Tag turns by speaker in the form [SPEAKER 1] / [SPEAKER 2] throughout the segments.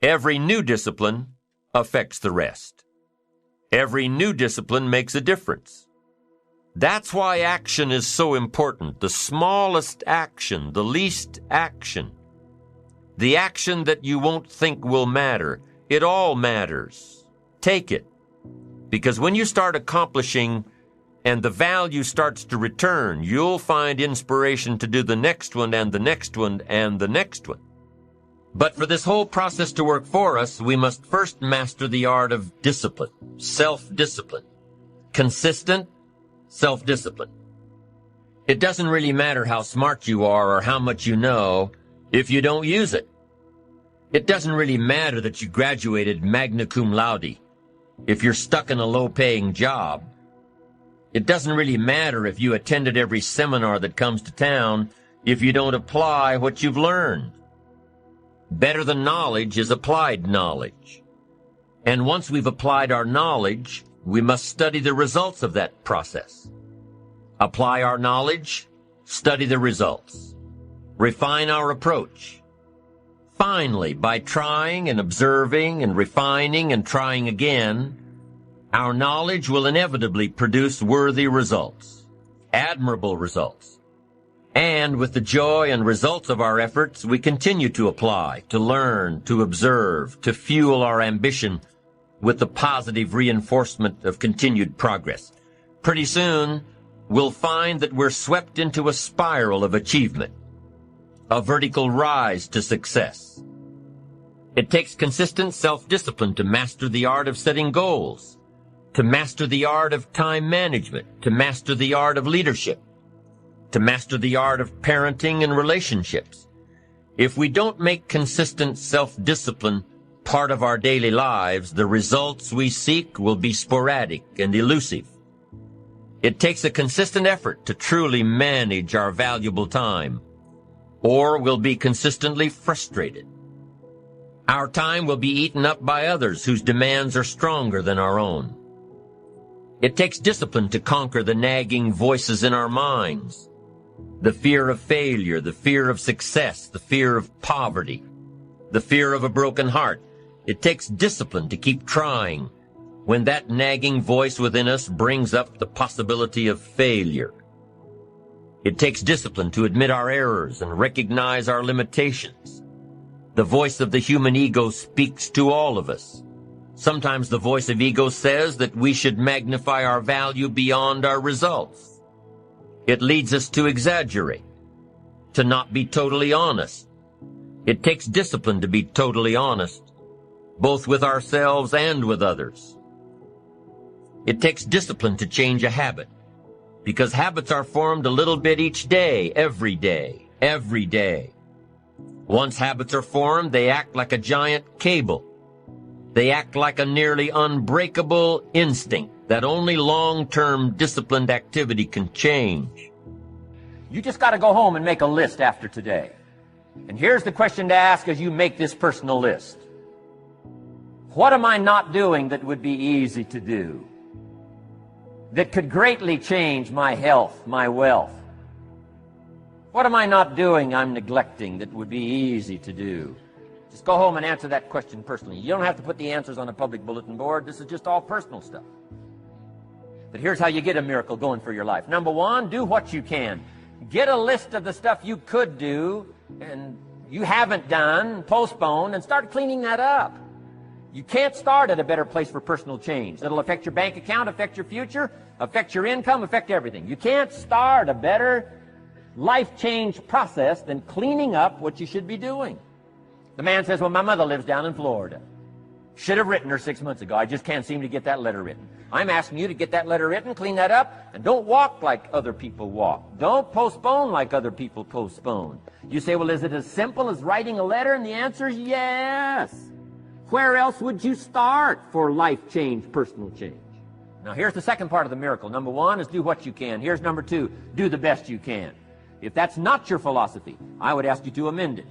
[SPEAKER 1] Every new discipline affects the rest. Every new discipline makes a difference. That's why action is so important. The smallest action, the least action. The action that you won't think will matter. It all matters. Take it. Because when you start accomplishing and the value starts to return, you'll find inspiration to do the next one and the next one and the next one. But for this whole process to work for us, we must first master the art of discipline, self-discipline, consistent self-discipline. It doesn't really matter how smart you are or how much you know if you don't use it. It doesn't really matter that you graduated magna cum laude if you're stuck in a low-paying job. It doesn't really matter if you attended every seminar that comes to town if you don't apply what you've learned. Better than knowledge is applied knowledge. And once we've applied our knowledge, we must study the results of that process. Apply our knowledge, study the results. Refine our approach. Finally, by trying and observing and refining and trying again, our knowledge will inevitably produce worthy results, admirable results. And with the joy and results of our efforts, we continue to apply, to learn, to observe, to fuel our ambition with the positive reinforcement of continued progress. Pretty soon, we'll find that we're swept into a spiral of achievement, a vertical rise to success. It takes consistent self-discipline to master the art of setting goals, to master the art of time management, to master the art of leadership, to master the art of parenting and relationships. If we don't make consistent self-discipline part of our daily lives, the results we seek will be sporadic and elusive. It takes a consistent effort to truly manage our valuable time, or we'll be consistently frustrated. Our time will be eaten up by others whose demands are stronger than our own. It takes discipline to conquer the nagging voices in our minds. The fear of failure, the fear of success, the fear of poverty, the fear of a broken heart. It takes discipline to keep trying when that nagging voice within us brings up the possibility of failure. It takes discipline to admit our errors and recognize our limitations. The voice of the human ego speaks to all of us. Sometimes the voice of ego says that we should magnify our value beyond our results. It leads us to exaggerate, to not be totally honest. It takes discipline to be totally honest, both with ourselves and with others. It takes discipline to change a habit, because habits are formed a little bit each day, every day, every day. Once habits are formed, they act like a giant cable. They act like a nearly unbreakable instinct that only long-term disciplined activity can change. You just got to go home and make a list after today. And here's the question to ask as you make this personal list. What am I not doing that would be easy to do, that could greatly change my health, my wealth? What am I not doing I'm neglecting that would be easy to do? Just go home and answer that question personally. You don't have to put the answers on a public bulletin board. This is just all personal stuff. But here's how you get a miracle going for your life. Number one, do what you can. Get a list of the stuff you could do and you haven't done, postponed, and start cleaning that up. You can't start at a better place for personal change. It'll affect your bank account, affect your future, affect your income, affect everything. You can't start a better life change process than cleaning up what you should be doing. The man says, well, my mother lives down in Florida. Should have written her 6 months ago. I just can't seem to get that letter written. I'm asking you to get that letter written, clean that up, and don't walk like other people walk. Don't postpone like other people postpone. You say, well, is it as simple as writing a letter? And the answer is yes. Where else would you start for life change, personal change? Now, here's the second part of the miracle. Number one is do what you can. Here's number two, do the best you can. If that's not your philosophy, I would ask you to amend it.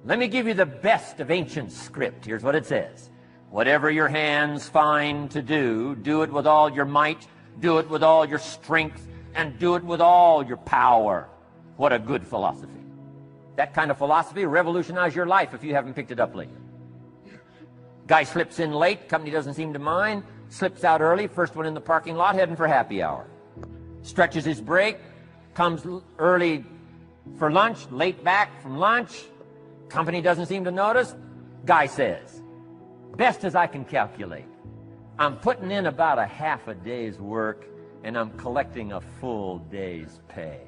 [SPEAKER 1] Let me give you the best of ancient script. Here's what it says. Whatever your hands find to do, do it with all your might, do it with all your strength, and do it with all your power. What a good philosophy. That kind of philosophy will revolutionize your life if you haven't picked it up lately.
[SPEAKER 2] Guy slips in late, company doesn't seem to mind, slips out early, first one in the parking lot, heading for happy hour. Stretches his break, comes early for lunch, late back from lunch, company doesn't seem to notice. Guy says, best as I can calculate, I'm putting in about a half a day's work and I'm collecting a full day's pay.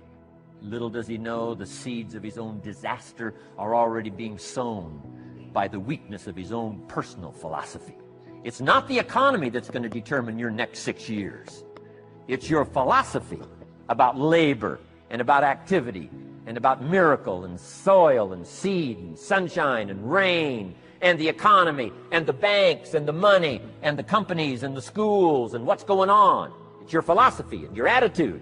[SPEAKER 2] Little does he know the seeds of his own disaster are already being sown by the weakness of his own personal philosophy. It's not the economy that's going to determine your next 6 years. It's your philosophy about labor and about activity and about miracle and soil and seed and sunshine and rain and the economy and the banks and the money and the companies and the schools and what's going on. It's your philosophy and your attitude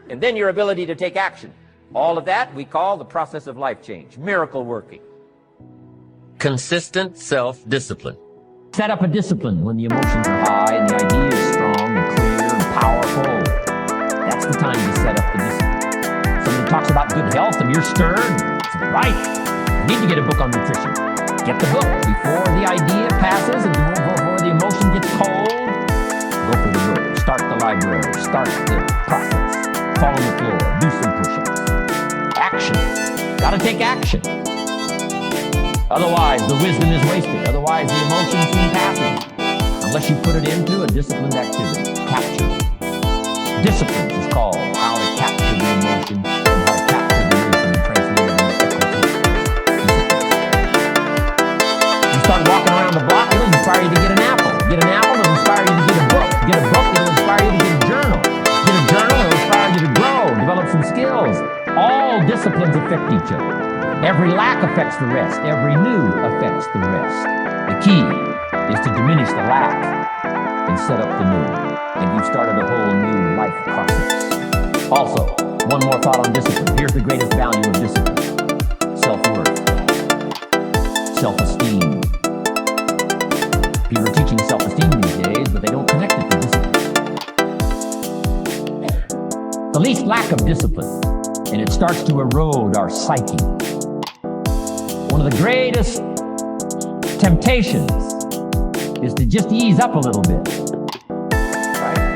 [SPEAKER 2] and then your ability to take action. All of that we call the process of life change, miracle working.
[SPEAKER 1] Consistent self-discipline.
[SPEAKER 2] Set up a discipline when the emotions are high and the idea is strong and clear and powerful. That's the time to set up the discipline. Somebody talks about good health and you're stern. Say, right, I need to get a book on nutrition. Get the book before the idea passes and before the emotion gets cold. Go for the book. Start the library. Start the process. Fall on the floor. Do some push-ups. Action. Got to take action. Otherwise, the wisdom is wasted. Otherwise, the emotion soon passes. Unless you put it into a disciplined activity. Capture. Disciplines is called how to capture the emotion and how to capture the wisdom and translate it into equity. You start walking around the block, it'll inspire you to get an apple. Get an apple, it'll inspire you to get a book. Get a book, it'll inspire you to get a journal. Get a journal, it'll inspire you to grow, develop some skills. All disciplines affect each other. Every lack affects the rest. Every new affects the rest. The key is to diminish the lack and set up the new. And you've started a whole new life process. Also, one more thought on discipline. Here's the greatest value of discipline. Self-worth. Self-esteem. People are teaching self-esteem these days, but they don't connect it to discipline. The least lack of discipline, and it starts to erode our psyche. One of the greatest temptations is to just ease up a little bit. Right?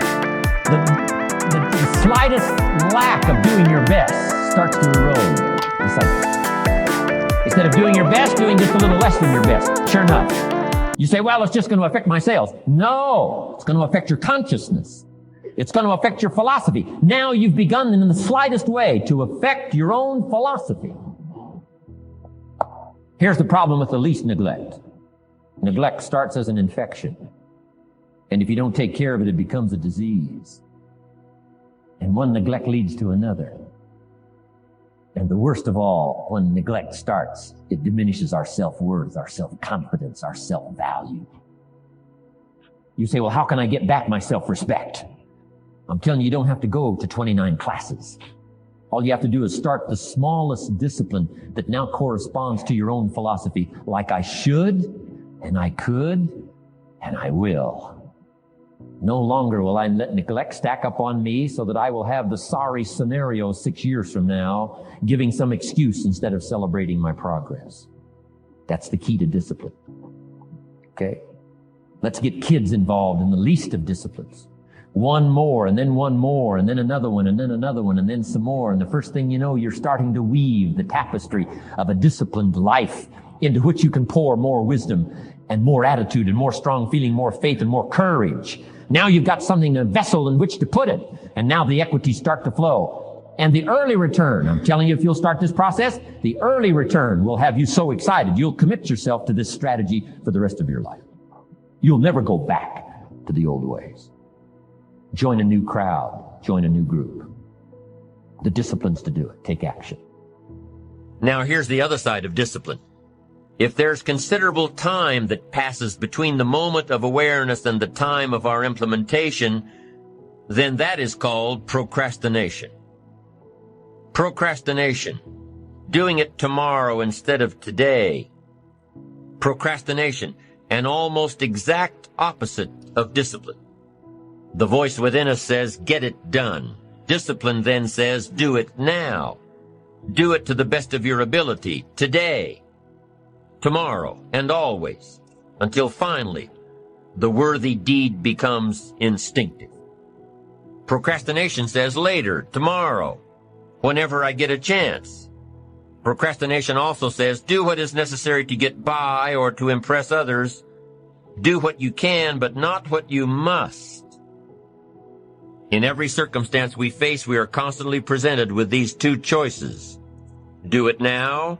[SPEAKER 2] The slightest lack of doing your best starts to erode the psyche. Instead of doing your best, doing just a little less than your best. Sure enough. You say, well, it's just going to affect my sales. No, it's going to affect your consciousness. It's going to affect your philosophy. Now you've begun in the slightest way to affect your own philosophy. Here's the problem with the least neglect. Neglect starts as an infection. And if you don't take care of it, it becomes a disease. And one neglect leads to another. And the worst of all, when neglect starts, it diminishes our self-worth, our self-confidence, our self-value. You say, well, how can I get back my self-respect? I'm telling you, you don't have to go to 29 classes. All you have to do is start the smallest discipline that now corresponds to your own philosophy, like I should, and I could, and I will. No longer will I let neglect stack up on me so that I will have the sorry scenario 6 years from now, giving some excuse instead of celebrating my progress. That's the key to discipline. Okay? Let's get kids involved in the least of disciplines. One more, and then another one, and then another one, and then some more. And the first thing you know, you're starting to weave the tapestry of a disciplined life into which you can pour more wisdom and more attitude and more strong feeling, more faith and more courage. Now you've got something, a vessel in which to put it. And now the equities start to flow. And the early return, I'm telling you, if you'll start this process, the early return will have you so excited. You'll commit yourself to this strategy for the rest of your life. You'll never go back to the old ways. Join a new crowd. Join a new group. The disciplines to do it. Take action.
[SPEAKER 1] Now here's the other side of discipline. If there's considerable time that passes between the moment of awareness and the time of our implementation, then that is called procrastination. Procrastination. Doing it tomorrow instead of today. Procrastination. An almost exact opposite of discipline. The voice within us says, get it done. Discipline then says, do it now. Do it to the best of your ability, today, tomorrow, and always, until finally the worthy deed becomes instinctive. Procrastination says later, tomorrow, whenever I get a chance. Procrastination also says do what is necessary to get by or to impress others. Do what you can, but not what you must. In every circumstance we face, we are constantly presented with these two choices. Do it now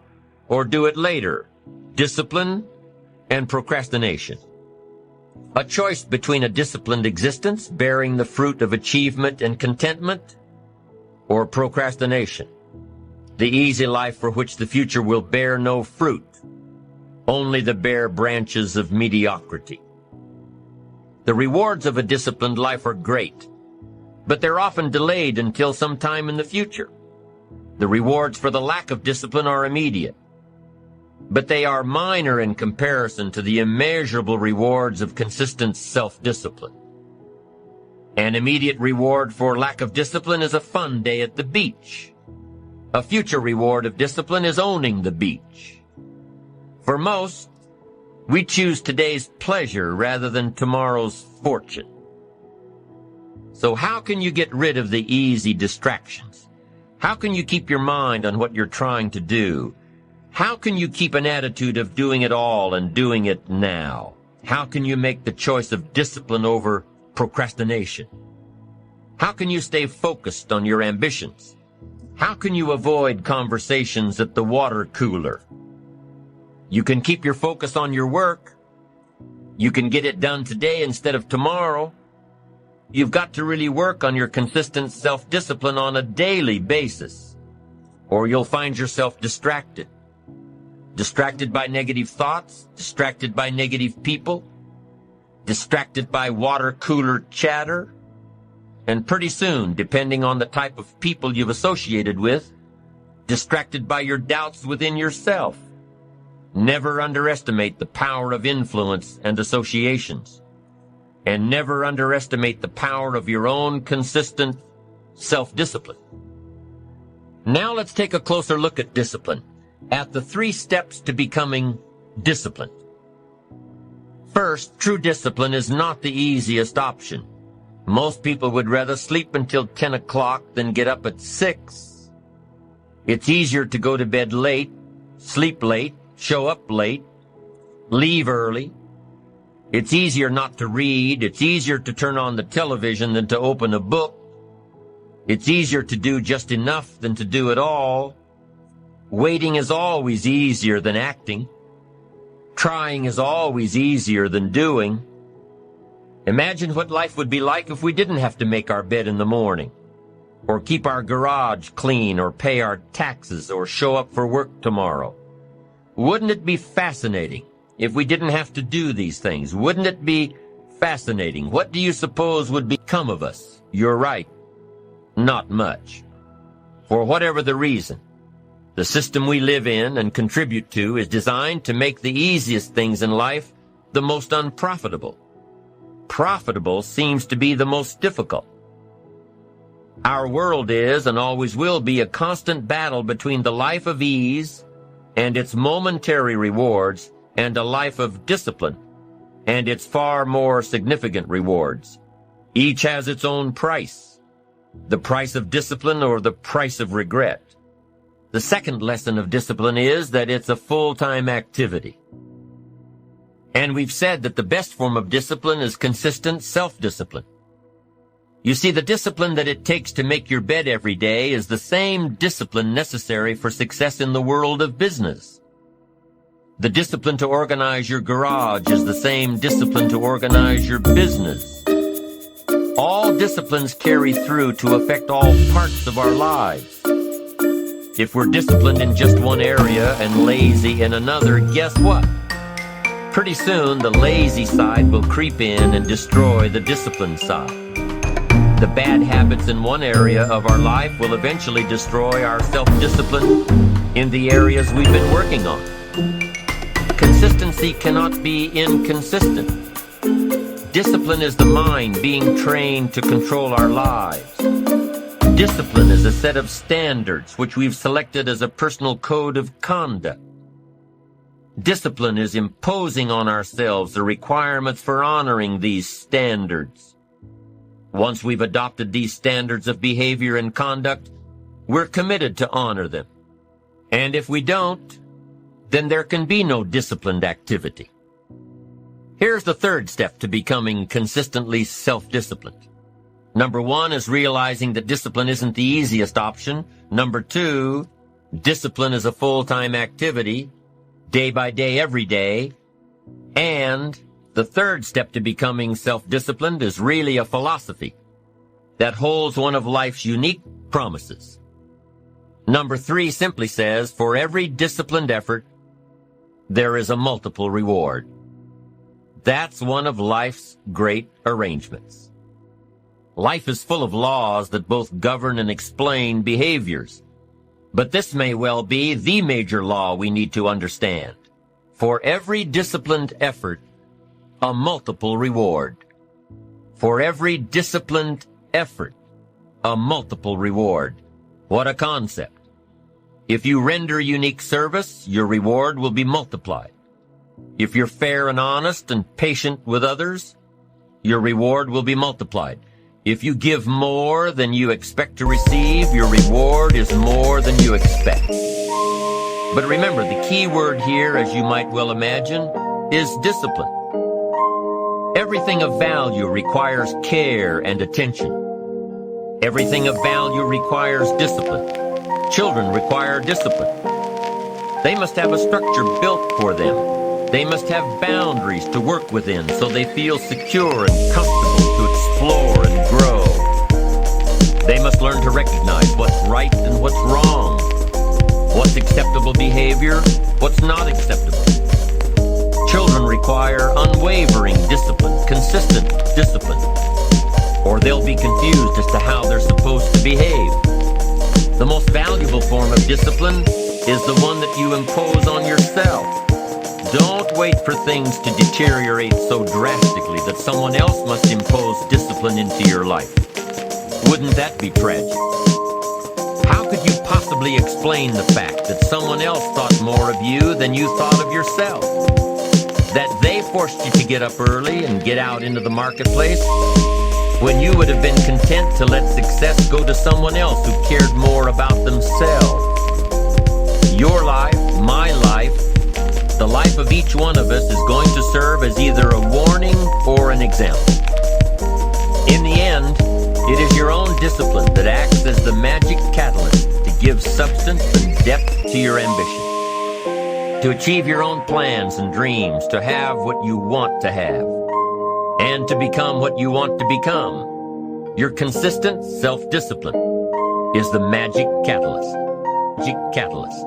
[SPEAKER 1] or do it later. Discipline and procrastination. A choice between a disciplined existence bearing the fruit of achievement and contentment, or procrastination, the easy life for which the future will bear no fruit, only the bare branches of mediocrity. The rewards of a disciplined life are great, but they're often delayed until some time in the future. The rewards for the lack of discipline are immediate, but they are minor in comparison to the immeasurable rewards of consistent self-discipline. An immediate reward for lack of discipline is a fun day at the beach. A future reward of discipline is owning the beach. For most, we choose today's pleasure rather than tomorrow's fortune. So how can you get rid of the easy distractions? How can you keep your mind on what you're trying to do? How can you keep an attitude of doing it all and doing it now? How can you make the choice of discipline over procrastination? How can you stay focused on your ambitions? How can you avoid conversations at the water cooler? You can keep your focus on your work. You can get it done today instead of tomorrow. You've got to really work on your consistent self-discipline on a daily basis, or you'll find yourself distracted. Distracted by negative thoughts, distracted by negative people, distracted by water cooler chatter, and pretty soon, depending on the type of people you've associated with, distracted by your doubts within yourself. Never underestimate the power of influence and associations, and never underestimate the power of your own consistent self-discipline. Now let's take a closer look at discipline, at the 3 steps to becoming disciplined. First, true discipline is not the easiest option. Most people would rather sleep until 10 o'clock than get up at 6. It's easier to go to bed late, sleep late, show up late, leave early. It's easier not to read. It's easier to turn on the television than to open a book. It's easier to do just enough than to do it all. Waiting is always easier than acting. Trying is always easier than doing. Imagine what life would be like if we didn't have to make our bed in the morning, or keep our garage clean, or pay our taxes, or show up for work tomorrow. Wouldn't it be fascinating if we didn't have to do these things? Wouldn't it be fascinating? What do you suppose would become of us? You're right. Not much. For whatever the reason, the system we live in and contribute to is designed to make the easiest things in life the most unprofitable. Profitable seems to be the most difficult. Our world is and always will be a constant battle between the life of ease and its momentary rewards and a life of discipline and its far more significant rewards. Each has its own price, the price of discipline or the price of regret. The second lesson of discipline is that it's a full-time activity. And we've said that the best form of discipline is consistent self-discipline. You see, the discipline that it takes to make your bed every day is the same discipline necessary for success in the world of business. The discipline to organize your garage is the same discipline to organize your business. All disciplines carry through to affect all parts of our lives. If we're disciplined in just one area and lazy in another, guess what? Pretty soon, the lazy side will creep in and destroy the disciplined side. The bad habits in one area of our life will eventually destroy our self-discipline in the areas we've been working on. Consistency cannot be inconsistent. Discipline is the mind being trained to control our lives. Discipline is a set of standards which we've selected as a personal code of conduct. Discipline is imposing on ourselves the requirements for honoring these standards. Once we've adopted these standards of behavior and conduct, we're committed to honor them. And if we don't, then there can be no disciplined activity. Here's the third step to becoming consistently self-disciplined. Number 1 is realizing that discipline isn't the easiest option. Number 2, discipline is a full-time activity, day by day, every day. And the third step to becoming self-disciplined is really a philosophy that holds one of life's unique promises. Number 3 simply says, for every disciplined effort, there is a multiple reward. That's one of life's great arrangements. Life is full of laws that both govern and explain behaviors. But this may well be the major law we need to understand. For every disciplined effort, a multiple reward. For every disciplined effort, a multiple reward. What a concept. If you render unique service, your reward will be multiplied. If you're fair and honest and patient with others, your reward will be multiplied. If you give more than you expect to receive, your reward is more than you expect. But remember, the key word here, as you might well imagine, is discipline. Everything of value requires care and attention. Everything of value requires discipline. Children require discipline. They must have a structure built for them. They must have boundaries to work within so they feel secure and comfortable to explore and grow. They must learn to recognize what's right and what's wrong, what's acceptable behavior, what's not acceptable. Children require unwavering discipline, consistent discipline, or they'll be confused as to how they're supposed to behave. The most valuable form of discipline is the one that you impose on yourself. Don't wait for things to deteriorate so drastically that someone else must impose discipline into your life. Wouldn't that be tragic? How could you possibly explain the fact that someone else thought more of you than you thought of yourself? That they forced you to get up early and get out into the marketplace when you would have been content to let success go to someone else who cared more about themselves. Your life, my life, the life of each one of us is going to serve as either a warning or an example. In the end, it is your own discipline that acts as the magic catalyst to give substance and depth to your ambition, to achieve your own plans and dreams, to have what you want to have, and to become what you want to become. Your consistent self-discipline is the magic catalyst. Magic catalyst.